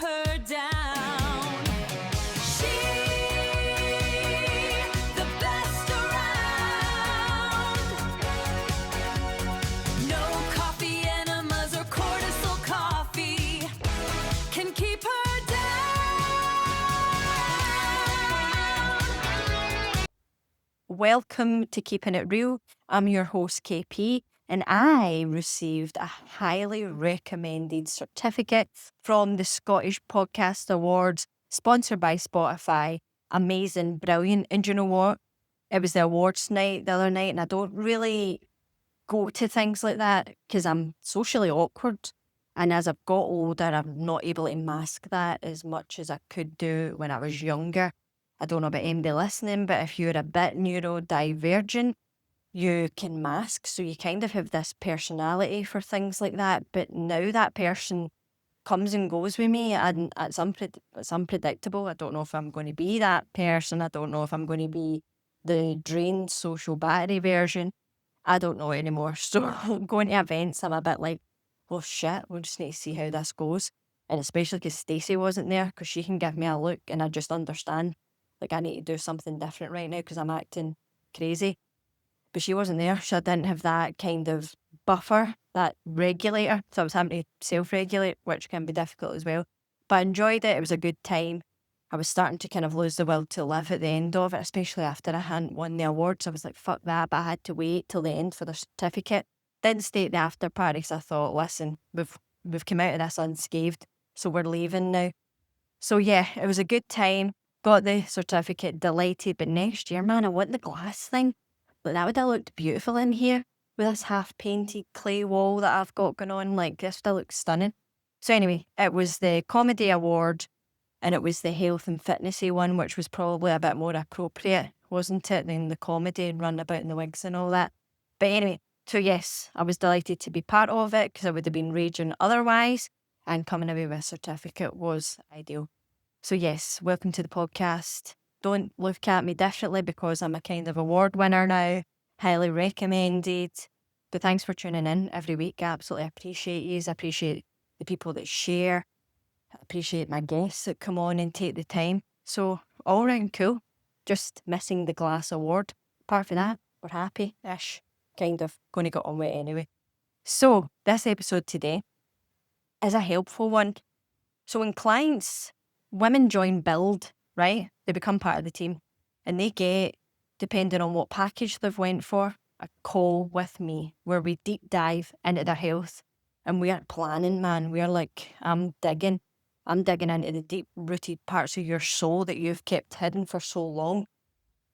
her down. She, the best around. No coffee enemas or cortisol coffee can keep her down. Welcome to Keeping It Real. I'm your host, KP, and I received a highly recommended certificate from the Scottish Podcast Awards, sponsored by Spotify. Amazing, brilliant. And do you know what? It was the awards night the other night, and I don't really go to things like that because I'm socially awkward. And as I've got older, I'm not able to mask that as much as I could do when I was younger. I don't know about anybody listening, but if you're a bit neurodivergent, you can mask. So you kind of have this personality for things like that. But now that person comes and goes with me, and it's unpredictable. I don't know if I'm going to be that person. I don't know if I'm going to be the drained social battery version. I don't know anymore. So going to events, I'm a bit like, oh shit, we'll just need to see how this goes. And especially because Stacey wasn't there, because she can give me a look and I just understand. Like, I need to do something different right now because I'm acting crazy. But she wasn't there, so I didn't have that kind of buffer, that regulator. So I was having to self-regulate, which can be difficult as well. But I enjoyed it. It was a good time. I was starting to kind of lose the will to live at the end of it, especially after I hadn't won the awards. I was like, fuck that, but I had to wait till the end for the certificate. Didn't stay at the after party because I thought, listen, we've come out of this unscathed, so we're leaving now. So yeah, it was a good time. Got the certificate, delighted. But next year, man, I want the glass thing. But that would have looked beautiful in here with this half-painted clay wall that I've got going on. Like, this still looks stunning. So anyway, it was the comedy award and it was the health and fitnessy one, which was probably a bit more appropriate, wasn't it, than the comedy and run about in the wigs and all that. But anyway, so yes, I was delighted to be part of it because I would have been raging otherwise, and coming away with a certificate was ideal. So yes, welcome to the podcast. Don't look at me differently because I'm a kind of award winner now, highly recommended. But thanks for tuning in every week. I absolutely appreciate you. I appreciate the people that share. I appreciate my guests that come on and take the time. So all round cool. Just missing the glass award. Apart from that, we're happy-ish. Kind of going to get on with it anyway. So this episode today is a helpful one. So when clients, women join Build, right? They become part of the team and they get, depending on what package they've went for, a call with me where we deep dive into their health and we are planning, man. We are like, I'm digging into the deep rooted parts of your soul that you've kept hidden for so long.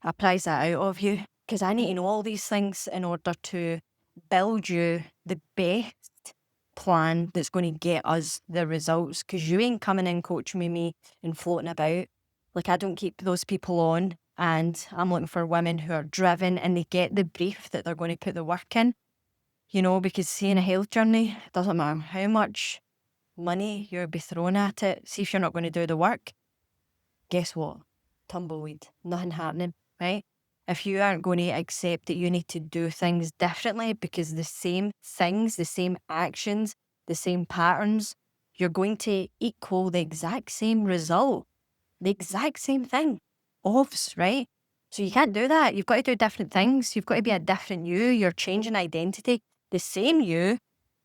I prize that out of you because I need to know all these things in order to build you the best plan that's going to get us the results, because you ain't coming in coaching with me and floating about. Like, I don't keep those people on, and I'm looking for women who are driven and they get the brief that they're going to put the work in, you know, because seeing a health journey, it doesn't matter how much money you'll be thrown at it. See, if you're not going to do the work, guess what? Tumbleweed, nothing happening, right? If you aren't going to accept that you need to do things differently because the same things, the same actions, the same patterns, you're going to equal the exact same result, the exact same thing. Obvs, right? So you can't do that. You've got to do different things. You've got to be a different you. You're changing identity. The same you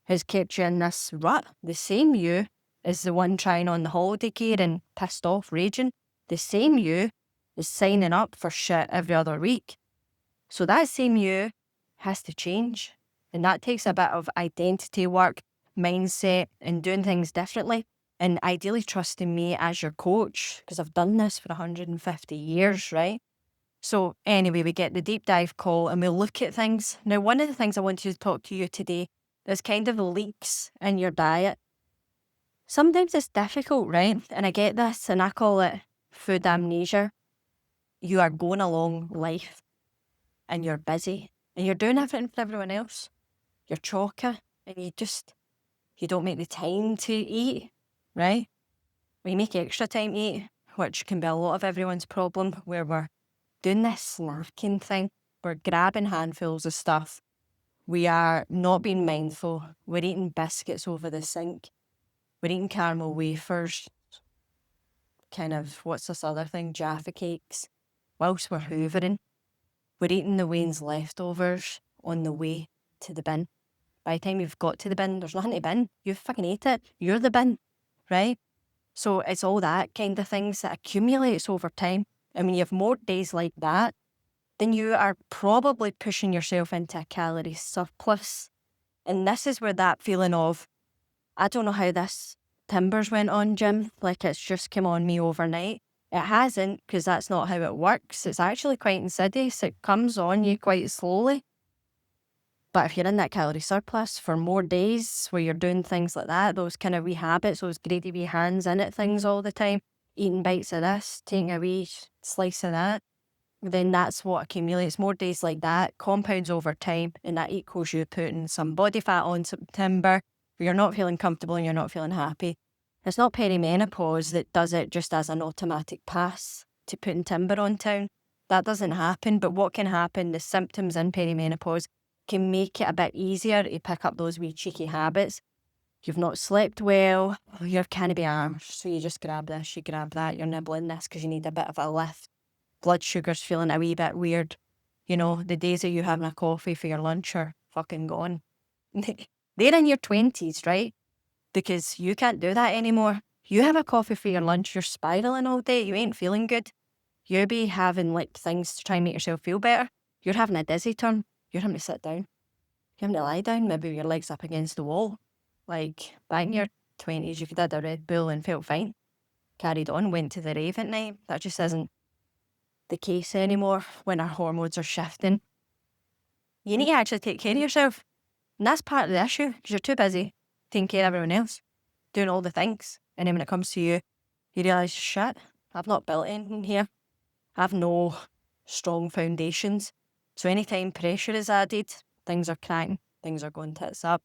has kept you in this rut. The same you is the one trying on the holiday gear and pissed off, raging. The same you is signing up for shit every other week. So that same you has to change. And that takes a bit of identity work, mindset, and doing things differently. And ideally trusting me as your coach, because I've done this for 150 years, right? So anyway, we get the deep dive call and we'll look at things. Now, one of the things I want to talk to you today is kind of leaks in your diet. Sometimes it's difficult, right? And I get this, and I call it food amnesia. You are going along life and you're busy and you're doing everything for everyone else. You're chocker and you don't make the time to eat, right? We make extra time to eat, which can be a lot of everyone's problem, where we're doing this snacking thing. We're grabbing handfuls of stuff. We are not being mindful. We're eating biscuits over the sink. We're eating caramel wafers. kind of, what's this other thing, Jaffa cakes, whilst we're hoovering. We're eating the Wayne's leftovers on the way to the bin. By the time you've got to the bin, there's nothing to bin. You've fucking ate it. You're the bin, right? So it's all that kind of things that accumulates over time. And when you have more days like that, then you are probably pushing yourself into a calorie surplus. And this is where that feeling of, I don't know how this timbers went on, Jim, like it's just come on me overnight. It hasn't, because that's not how it works. It's actually quite insidious. It comes on you quite slowly. But if you're in that calorie surplus for more days where you're doing things like that, those kind of wee habits, those greedy wee hands in at things all the time, eating bites of this, taking a wee slice of that, then that's what accumulates. More days like that compounds over time, and that equals you putting some body fat on September where you're not feeling comfortable and you're not feeling happy. It's not perimenopause that does it just as an automatic pass to putting timber on town. That doesn't happen, but what can happen, the symptoms in perimenopause can make it a bit easier to pick up those wee cheeky habits. You've not slept well, you're kind of be arms, so you just grab this, you grab that, you're nibbling this because you need a bit of a lift. Blood sugar's feeling a wee bit weird. You know, the days of you having a coffee for your lunch are fucking gone. They're in your 20s, right? Because you can't do that anymore. You have a coffee for your lunch, you're spiralling all day, you ain't feeling good. You be having like things to try and make yourself feel better. You're having a dizzy turn. You're having to sit down. You're having to lie down, maybe with your legs up against the wall. Like, back in your 20s, you could have had a Red Bull and felt fine. Carried on, went to the rave at night. That just isn't the case anymore when our hormones are shifting. You need to actually take care of yourself. And that's part of the issue, because you're too busy taking care of everyone else, doing all the things. And then when it comes to you, you realise, shit, I've not built anything here. I've no strong foundations. So anytime pressure is added, things are cracking, things are going tits up.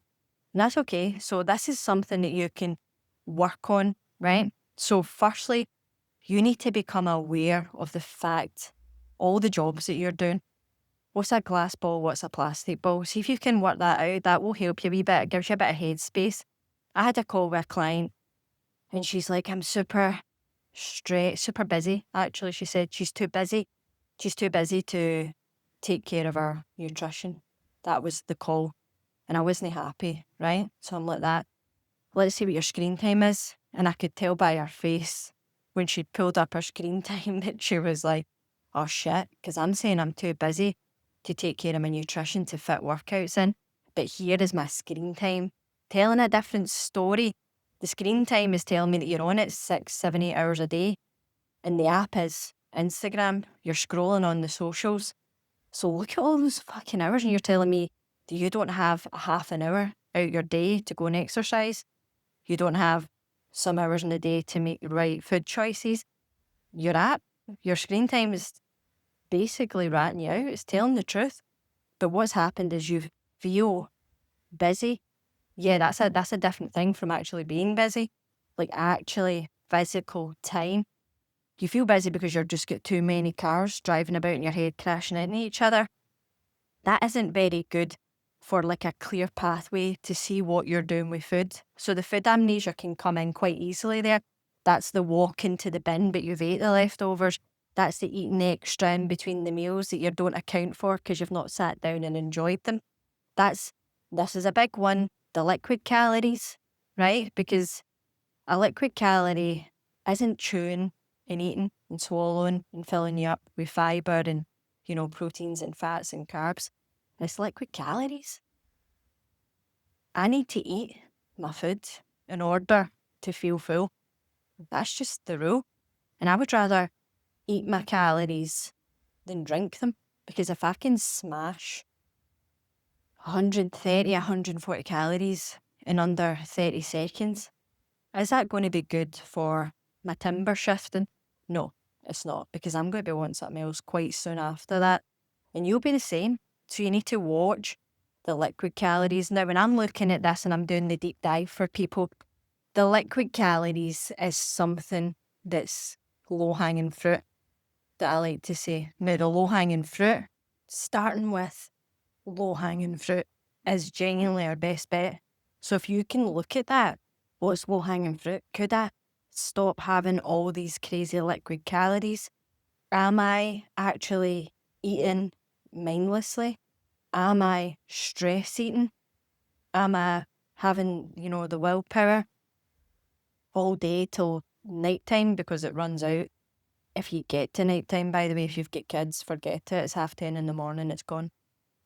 And that's okay. So this is something that you can work on, right? So firstly, you need to become aware of the fact, all the jobs that you're doing. What's a glass ball? What's a plastic ball? See if you can work that out. That will help you a wee bit. It gives you a bit of headspace. I had a call with a client and she's like, I'm super stressed, super busy. Actually, she said she's too busy. She's too busy to take care of her nutrition. That was the call. And I wasn't happy, right? So I'm like that. Let's see what your screen time is. And I could tell by her face when she'd pulled up her screen time that she was like, oh shit, because I'm saying I'm too busy to take care of my nutrition to fit workouts in. But here is my screen time, telling a different story. The screen time is telling me that you're on it 6, 7, 8 hours a day. And the app is Instagram. You're scrolling on the socials. So look at all those fucking hours and you're telling me that you don't have a half an hour out your day to go and exercise. You don't have some hours in the day to make the right food choices. Your app, your screen time is basically ratting you out. It's telling the truth. But what's happened is you feel busy. Yeah, that's a different thing from actually being busy. Like actually physical time. You feel busy because you've just got too many cars driving about in your head crashing into each other. That isn't very good for like a clear pathway to see what you're doing with food. So the food amnesia can come in quite easily there. That's the walk into the bin, but you've ate the leftovers. That's the eating extra in between the meals that you don't account for because you've not sat down and enjoyed them. This is a big one. The liquid calories, right? Because a liquid calorie isn't chewing and eating and swallowing and filling you up with fibre and, proteins and fats and carbs. It's liquid calories. I need to eat my food in order to feel full. That's just the rule. And I would rather eat my calories than drink them. Because if I can smash 130, 140 calories in under 30 seconds, is that going to be good for my timber shifting? No, it's not, because I'm going to be wanting something else quite soon after that. And you'll be the same. So you need to watch the liquid calories. Now, when I'm looking at this and I'm doing the deep dive for people, the liquid calories is something that's low-hanging fruit that I like to say. Now, the low-hanging fruit, starting with low-hanging fruit, is genuinely our best bet. So if you can look at that, what's low-hanging fruit? Could I stop having all these crazy liquid calories? Am I actually eating mindlessly? Am I stress eating? Am I having, the willpower all day till nighttime because it runs out? If you get to nighttime, by the way, if you've got kids, forget it. It's 10:30 in the morning, it's gone.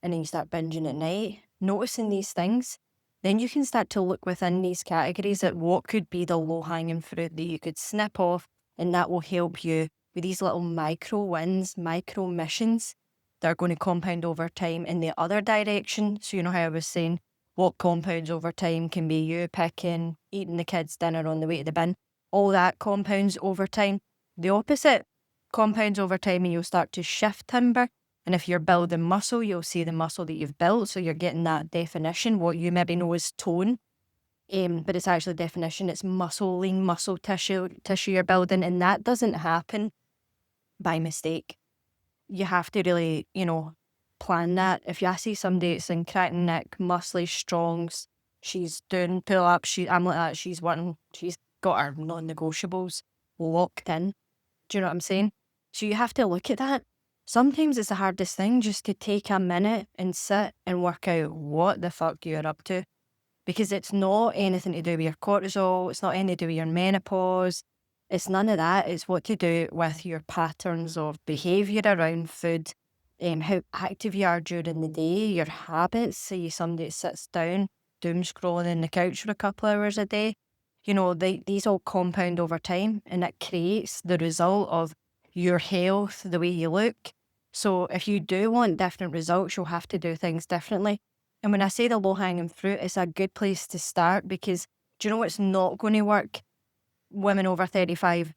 And then you start binging at night. Noticing these things, then you can start to look within these categories at what could be the low-hanging fruit that you could snip off, and that will help you with these little micro wins, micro missions that are going to compound over time in the other direction. So you know how I was saying, what compounds over time can be you picking, eating the kids' dinner on the way to the bin. All that compounds over time. The opposite compounds over time, and you'll start to shift timber. And if you're building muscle, you'll see the muscle that you've built. So you're getting that definition, what you maybe know as tone. But it's actually definition. It's muscle, lean muscle tissue you're building. And that doesn't happen by mistake. You have to really, plan that. If you see somebody that's in cracking neck, muscly, strongs, she's doing pull-ups, I'm like that, she's got her non-negotiables locked in. Do you know what I'm saying? So you have to look at that. Sometimes it's the hardest thing, just to take a minute and sit and work out what the fuck you're up to. Because it's not anything to do with your cortisol, it's not anything to do with your menopause, it's none of that. It's what to do with your patterns of behaviour around food, how active you are during the day, your habits. Say you're somebody that sits down, doom scrolling on the couch for a couple hours a day. These all compound over time, and it creates the result of your health, the way you look. So if you do want different results, you'll have to do things differently. And when I say the low-hanging fruit, it's a good place to start, because do you know what's not going to work? Women over 35,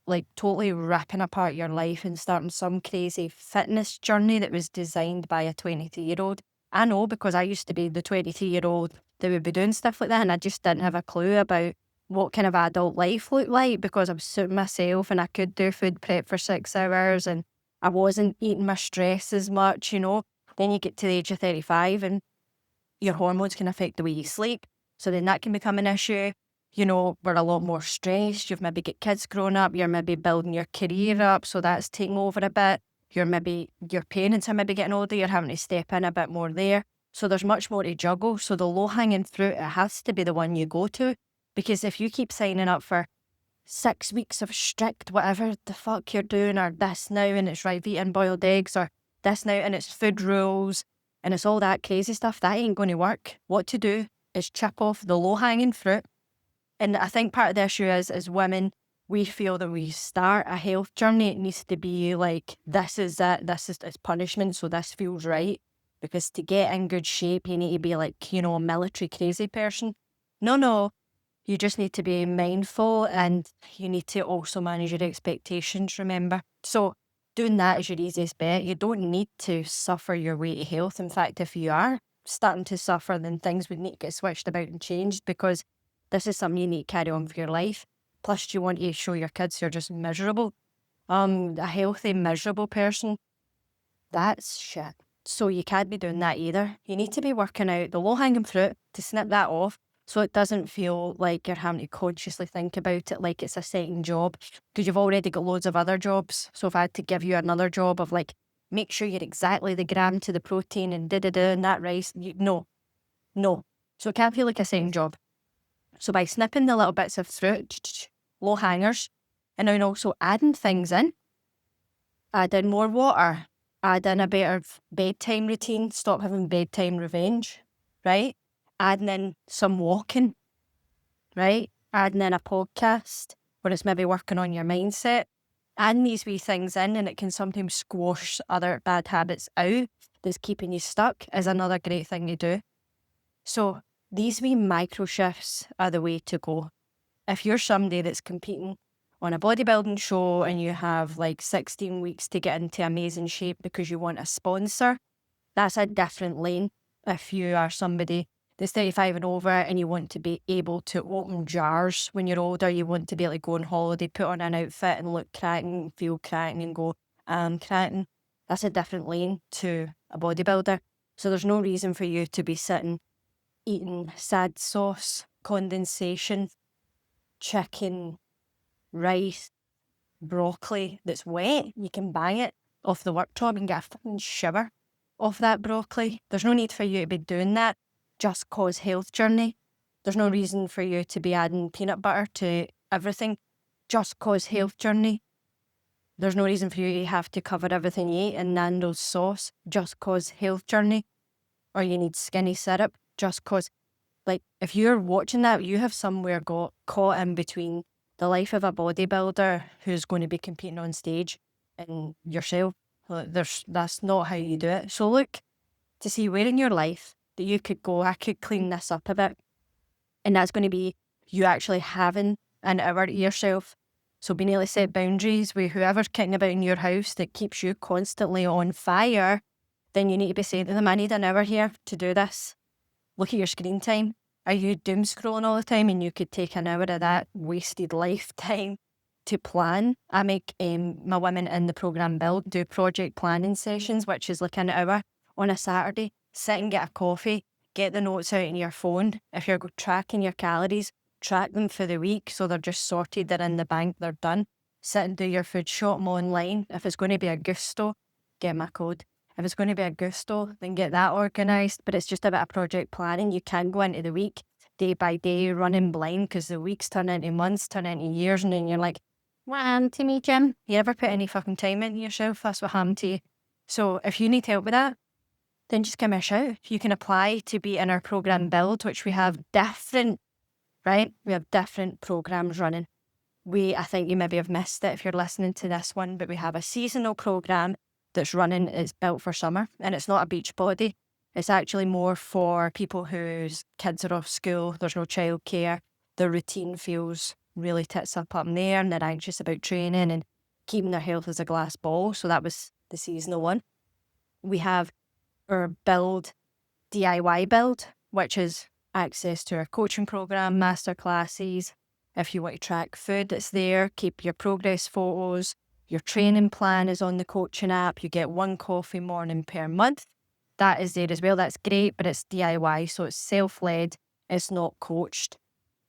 like totally ripping apart your life and starting some crazy fitness journey that was designed by a 23-year-old. I know, because I used to be the 23-year-old that would be doing stuff like that, and I just didn't have a clue about what kind of adult life looked like, because I was suiting myself and I could do food prep for 6 hours and I wasn't eating my stress as much, Then you get to the age of 35 and your hormones can affect the way you sleep. So then that can become an issue. We're a lot more stressed. You've maybe got kids growing up. You're maybe building your career up. So that's taking over a bit. Your parents are maybe getting older. You're having to step in a bit more there. So there's much more to juggle. So the low-hanging fruit, it has to be the one you go to. Because if you keep signing up for 6 weeks of strict whatever the fuck you're doing, or this now and it's right eating boiled eggs, or this now and it's food rules, and it's all that crazy stuff, that ain't going to work. What to do is chip off the low-hanging fruit. And I think part of the issue is, as women, we feel that we start a health journey, it needs to be like, this is it, it's punishment, so this feels right. Because to get in good shape, you need to be like, a military crazy person. No. You just need to be mindful, and you need to also manage your expectations, remember. So doing that is your easiest bet. You don't need to suffer your way to health. In fact, if you are starting to suffer, then things would need to get switched about and changed, because this is something you need to carry on for your life. Plus, you want to show your kids you're just miserable. A healthy, miserable person, that's shit. So you can't be doing that either. You need to be working out the low-hanging fruit to snip that off, so it doesn't feel like you're having to consciously think about it like it's a second job, because you've already got loads of other jobs. So if I had to give you another job of like, make sure you're exactly the gram to the protein and and that rice, no. So it can't feel like a second job. So by snipping the little bits of fruit, low hangers, and then also adding things in, add in more water, add in a better bedtime routine, stop having bedtime revenge, right? Adding in some walking, right? Adding in a podcast where it's maybe working on your mindset. Adding these wee things in, and it can sometimes squash other bad habits out that's keeping you stuck, is another great thing to do. So these wee micro shifts are the way to go. If you're somebody that's competing on a bodybuilding show and you have like 16 weeks to get into amazing shape because you want a sponsor, that's a different lane. If you are somebody that's 35 and over and you want to be able to open jars when you're older, you want to be able to go on holiday, put on an outfit and look cracking, feel cracking and go, I'm cracking. That's a different lane to a bodybuilder. So there's no reason for you to be sitting eating sad sauce, condensation, chicken, rice, broccoli that's wet. You can buy it off the worktop and get a fucking shower off that broccoli. There's no need for you to be doing that just cause health journey. There's no reason for you to be adding peanut butter to everything just cause health journey. There's no reason for you to have to cover everything you eat in Nando's sauce just cause health journey. Or you need skinny syrup just cause, like, if you're watching that, you have somewhere got caught in between the life of a bodybuilder who's going to be competing on stage and yourself. Like, that's not how you do it. So look to see where in your life that you could go, I could clean this up a bit. And that's going to be you actually having an hour to yourself. So being able to set boundaries with whoever's kicking about in your house that keeps you constantly on fire, then you need to be saying to them, I need an hour here to do this. Look at your screen time. Are you doom scrolling all the time? And you could take an hour of that wasted lifetime to plan. I make my women in the program Build do project planning sessions, which is like an hour on a Saturday. Sit and get a coffee, get the notes out in your phone. If you're tracking your calories, track them for the week so they're just sorted, they're in the bank, they're done. Sit and do your food, shop them online. If it's going to be a Gusto, get my code. If it's going to be a Gusto, then get that organised. But it's just a bit of project planning. You can go into the week day by day, running blind, because the weeks turn into months, turn into years, and then you're like, what happened to me, Jim? You never put any fucking time into yourself. That's what happened to you. So if you need help with that, then just give me a shout. You can apply to be in our program Build, which we have different, right? We have different programs running. I think you maybe have missed it if you're listening to this one, but we have a seasonal program that's running. It's built for summer, and it's not a beach body. It's actually more for people whose kids are off school, there's no childcare, their routine feels really tits up in there, and they're anxious about training and keeping their health as a glass ball. So that was the seasonal one. We have our Build DIY Build, which is access to our coaching program, masterclasses. If you want to track food, it's there. Keep your progress photos. Your training plan is on the coaching app. You get 1 coffee morning per month. That is there as well. That's great, but it's DIY, so it's self-led. It's not coached.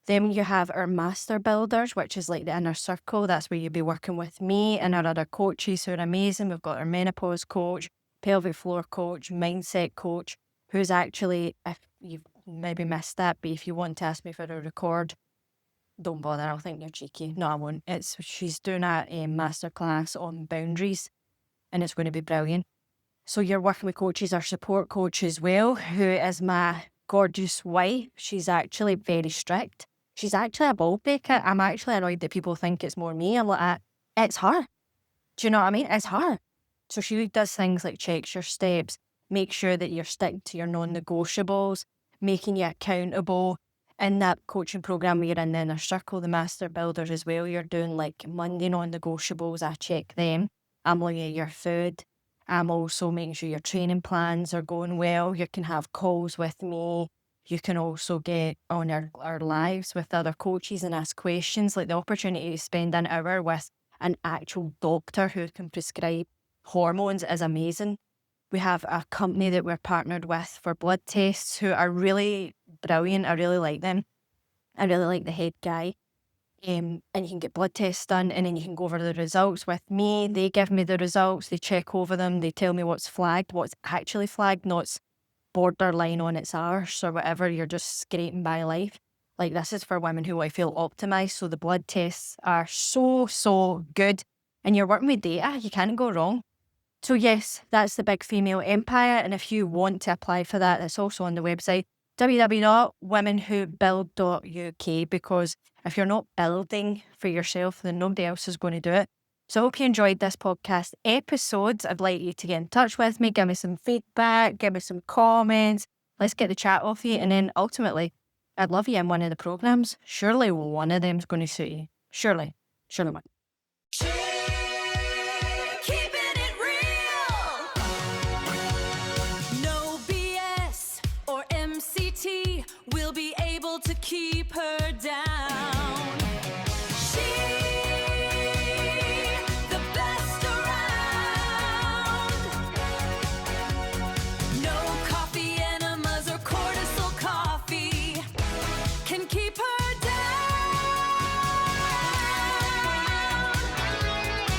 Then you have our master builders, which is like the inner circle. That's where you'll be working with me and our other coaches who are amazing. We've got our menopause coach, pelvic floor coach, mindset coach, who's actually, if you've maybe missed that, but if you want to ask me for a record, don't bother, I'll think you're cheeky. No, I won't. She's doing a masterclass on boundaries, and it's going to be brilliant. So you're working with coaches, our support coach as well, who is my gorgeous wife. She's actually very strict. She's actually a ball breaker. I'm actually annoyed that people think it's more me. I'm like, it's her. Do you know what I mean? It's her. So she does things like checks your steps, make sure that you're sticking to your non-negotiables, making you accountable. In that coaching program we're in the inner circle, the master builders as well, you're doing like Monday non-negotiables. I check them. I'm looking at your food. I'm also making sure your training plans are going well. You can have calls with me. You can also get on our lives with other coaches and ask questions. Like the opportunity to spend an hour with an actual doctor who can prescribe hormones is amazing. We have a company that we're partnered with for blood tests who are really brilliant. I really like them. I really like the head guy. And you can get blood tests done, and then you can go over the results with me. They give me the results, they check over them, they tell me what's flagged, what's actually flagged, not borderline on its arse or whatever, you're just scraping by life. Like, this is for women who I feel optimised, so the blood tests are so good. And you're working with data, you can't go wrong. So yes, that's the Big Female Empire, and if you want to apply for that, it's also on the website, www.womenwhobuild.uk, because if you're not building for yourself, then nobody else is going to do it. So I hope you enjoyed this podcast episode. I'd like you to get in touch with me, give me some feedback, give me some comments. Let's get the chat off you, and then ultimately, I'd love you in one of the programs. Surely one of them's going to suit you. Surely one. Keeping it real. No BS or MCT will be able to keep her